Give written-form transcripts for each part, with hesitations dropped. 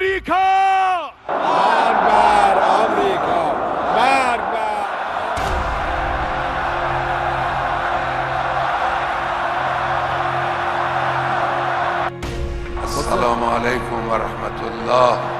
America, बार America, बार अस्सलामु अलैकुम व रहमतुल्लाह।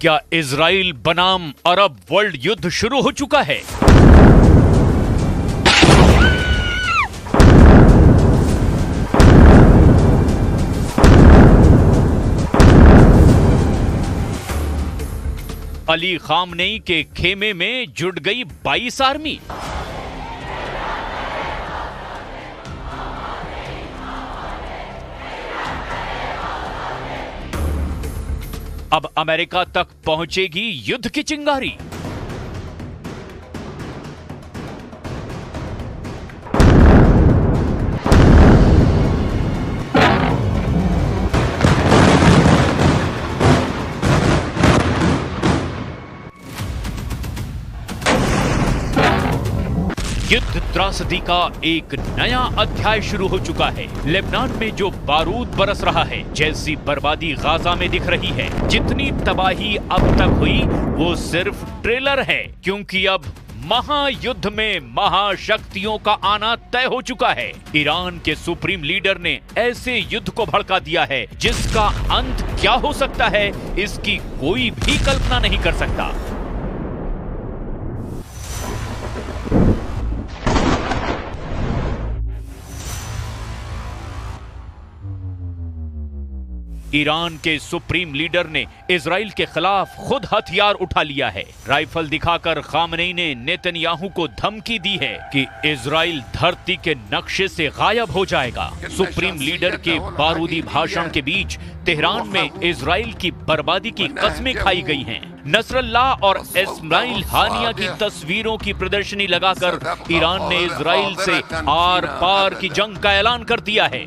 क्या इजराइल बनाम अरब वर्ल्ड युद्ध शुरू हो चुका है? अली खामनेई के खेमे में जुट गई 22 आर्मी। अब अमेरिका तक पहुंचेगी युद्ध की चिंगारी। युद्ध त्रासदी का एक नया अध्याय शुरू हो चुका है। लेबनान में जो बारूद बरस रहा है, जैसी बर्बादी गाजा में दिख रही है, जितनी तबाही अब तक हुई वो सिर्फ ट्रेलर है, क्योंकि अब महायुद्ध में महाशक्तियों का आना तय हो चुका है। ईरान के सुप्रीम लीडर ने ऐसे युद्ध को भड़का दिया है जिसका अंत क्या हो सकता है, इसकी कोई भी कल्पना नहीं कर सकता। ईरान के सुप्रीम लीडर ने इजराइल के खिलाफ खुद हथियार उठा लिया है। राइफल दिखाकर खामनेई ने नेतन्याहू को धमकी दी है कि इजराइल धरती के नक्शे से गायब हो जाएगा। सुप्रीम लीडर के बारूदी भाषण के बीच तेहरान में इजराइल की बर्बादी की कस्में खाई गई हैं। नसरल्लाह और इस्माइल हानिया की तस्वीरों की प्रदर्शनी लगाकर ईरान ने इजराइल से आर पार की जंग का ऐलान कर दिया है।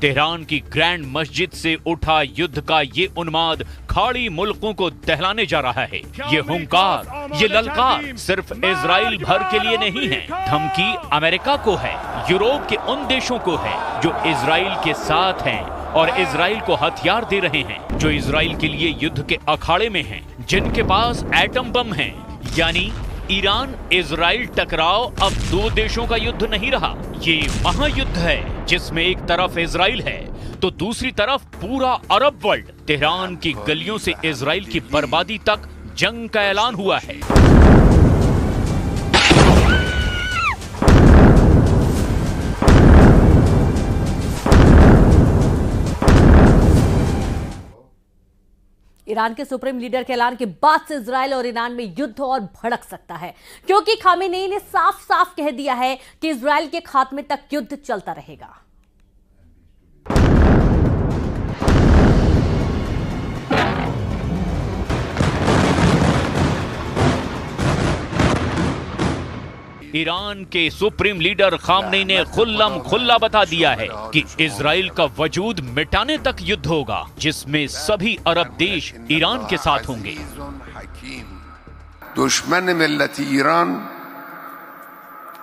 तेहरान की ग्रैंड मस्जिद से उठा युद्ध का ये उन्माद खाड़ी मुल्कों को दहलाने जा रहा है। ये हुंकार, ये ललकार सिर्फ इजराइल भर के लिए नहीं है। धमकी अमेरिका को है, यूरोप के उन देशों को है जो इजराइल के साथ हैं और इजराइल को हथियार दे रहे हैं, जो इजराइल के लिए युद्ध के अखाड़े में हैं, जिनके पास एटम बम हैं। यानी ईरान इजराइल टकराव अब दो देशों का युद्ध नहीं रहा, ये महायुद्ध है जिसमें एक तरफ इजराइल है तो दूसरी तरफ पूरा अरब वर्ल्ड। तेहरान की गलियों से इजराइल की बर्बादी तक जंग का ऐलान हुआ है। ईरान के सुप्रीम लीडर के ऐलान के बाद से इजराइल और ईरान में युद्ध और भड़क सकता है, क्योंकि खामेनेई ने साफ साफ कह दिया है कि इजराइल के खात्मे तक युद्ध चलता रहेगा। ईरान के सुप्रीम लीडर खामनेई ने खुल्लम खुल्ला बता दिया है कि इजराइल का वजूद मिटाने तक युद्ध होगा, जिसमें सभी अरब देश ईरान के साथ होंगे। दुश्मन मिल्लत ईरान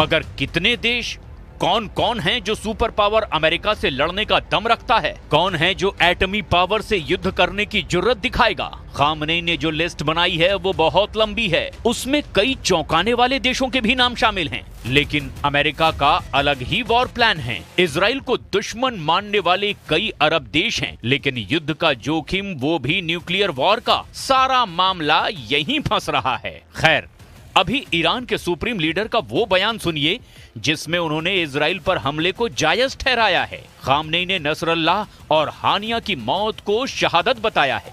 मगर कितने देश, कौन कौन हैं जो सुपर पावर अमेरिका से लड़ने का दम रखता है? कौन है जो एटमी पावर से युद्ध करने की जुर्रत दिखाएगा? खामनेई ने जो लिस्ट बनाई है वो बहुत लंबी है, उसमें कई चौंकाने वाले देशों के भी नाम शामिल हैं। लेकिन अमेरिका का अलग ही वॉर प्लान है। इजराइल को दुश्मन मानने वाले कई अरब देश हैं, लेकिन युद्ध का जोखिम, वो भी न्यूक्लियर वॉर का। सारा मामला यहीं फंस रहा है। खैर, अभी ईरान के सुप्रीम लीडर का वो बयान सुनिए जिसमें उन्होंने इजराइल पर हमले को जायज ठहराया है। खामनेई ने नसरल्लाह और हानिया की मौत को शहादत बताया है।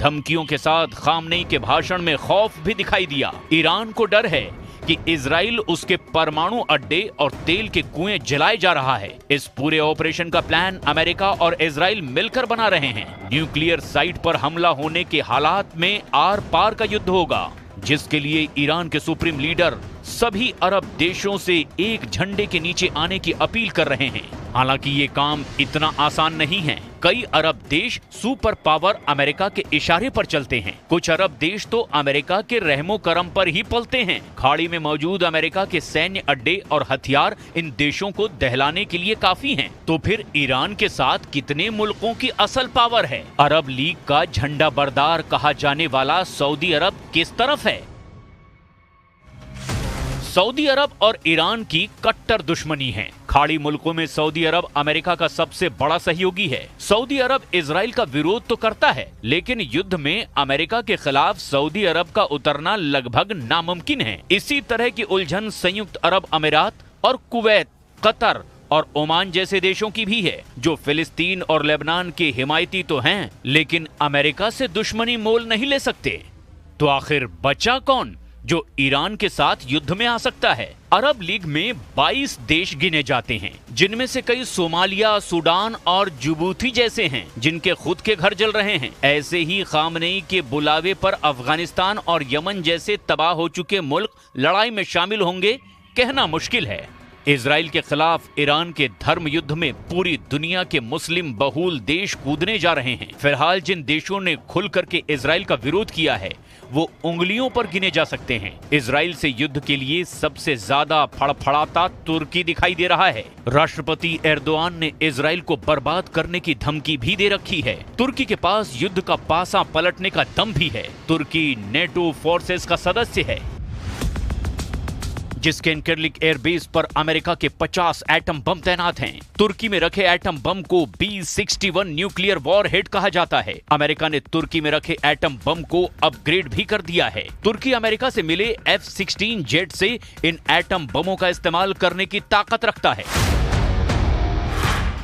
धमकियों के साथ खामनेई के भाषण में खौफ भी दिखाई दिया। ईरान को डर है कि इजराइल उसके परमाणु अड्डे और तेल के कुएं जलाए जा रहा है। इस पूरे ऑपरेशन का प्लान अमेरिका और इजराइल मिलकर बना रहे हैं। न्यूक्लियर साइट पर हमला होने के हालात में आर पार का युद्ध होगा, जिसके लिए ईरान के सुप्रीम लीडर सभी अरब देशों से एक झंडे के नीचे आने की अपील कर रहे हैं। हालांकि ये काम इतना आसान नहीं है। कई अरब देश सुपर पावर अमेरिका के इशारे पर चलते हैं। कुछ अरब देश तो अमेरिका के रहमो करम पर ही पलते हैं। खाड़ी में मौजूद अमेरिका के सैन्य अड्डे और हथियार इन देशों को दहलाने के लिए काफी हैं। तो फिर ईरान के साथ कितने मुल्कों की असल पावर है? अरब लीग का झंडा बरदार कहा जाने वाला सऊदी अरब किस तरफ है? सऊदी अरब और ईरान की कट्टर दुश्मनी है। खाड़ी मुल्कों में सऊदी अरब अमेरिका का सबसे बड़ा सहयोगी है। सऊदी अरब इजराइल का विरोध तो करता है, लेकिन युद्ध में अमेरिका के खिलाफ सऊदी अरब का उतरना लगभग नामुमकिन है। इसी तरह की उलझन संयुक्त अरब अमीरात और कुवैत, कतर और ओमान जैसे देशों की भी है, जो फिलिस्तीन और लेबनान के हिमायती तो हैं, लेकिन अमेरिका से दुश्मनी मोल नहीं ले सकते। तो आखिर बचा कौन जो ईरान के साथ युद्ध में आ सकता है? अरब लीग में 22 देश गिने जाते हैं, जिनमें से कई सोमालिया, सूडान और जिबूती जैसे हैं, जिनके खुद के घर जल रहे हैं। ऐसे ही खामनेई के बुलावे पर अफगानिस्तान और यमन जैसे तबाह हो चुके मुल्क लड़ाई में शामिल होंगे, कहना मुश्किल है। इजराइल के खिलाफ ईरान के धर्म युद्ध में पूरी दुनिया के मुस्लिम बहुल देश कूदने जा रहे हैं। फिलहाल जिन देशों ने खुल करके इजराइल का विरोध किया है, वो उंगलियों पर गिने जा सकते हैं। इजराइल से युद्ध के लिए सबसे ज्यादा फड़फड़ाता तुर्की दिखाई दे रहा है। राष्ट्रपति एर्दोआन ने इजराइल को बर्बाद करने की धमकी भी दे रखी है। तुर्की के पास युद्ध का पासा पलटने का दम भी है। तुर्की नेटो फोर्सेस का सदस्य है, जिसके इनकर्लिक एयरबेस पर अमेरिका के 50 एटम बम तैनात हैं। तुर्की में रखे एटम बम को B-61 न्यूक्लियर वॉरहेड कहा जाता है। अमेरिका ने तुर्की में रखे एटम बम को अपग्रेड भी कर दिया है। तुर्की अमेरिका से मिले F-16 जेट से इन एटम बमों का इस्तेमाल करने की ताकत रखता है।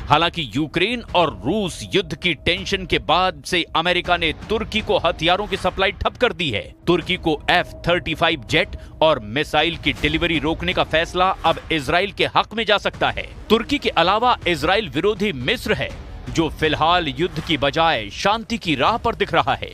हालांकि यूक्रेन और रूस युद्ध की टेंशन के बाद से अमेरिका ने तुर्की को हथियारों की सप्लाई ठप कर दी है। तुर्की को F-35 जेट और मिसाइल की डिलीवरी रोकने का फैसला अब इजराइल के हक में जा सकता है। तुर्की के अलावा इजराइल विरोधी मिस्र है, जो फिलहाल युद्ध की बजाय शांति की राह पर दिख रहा है।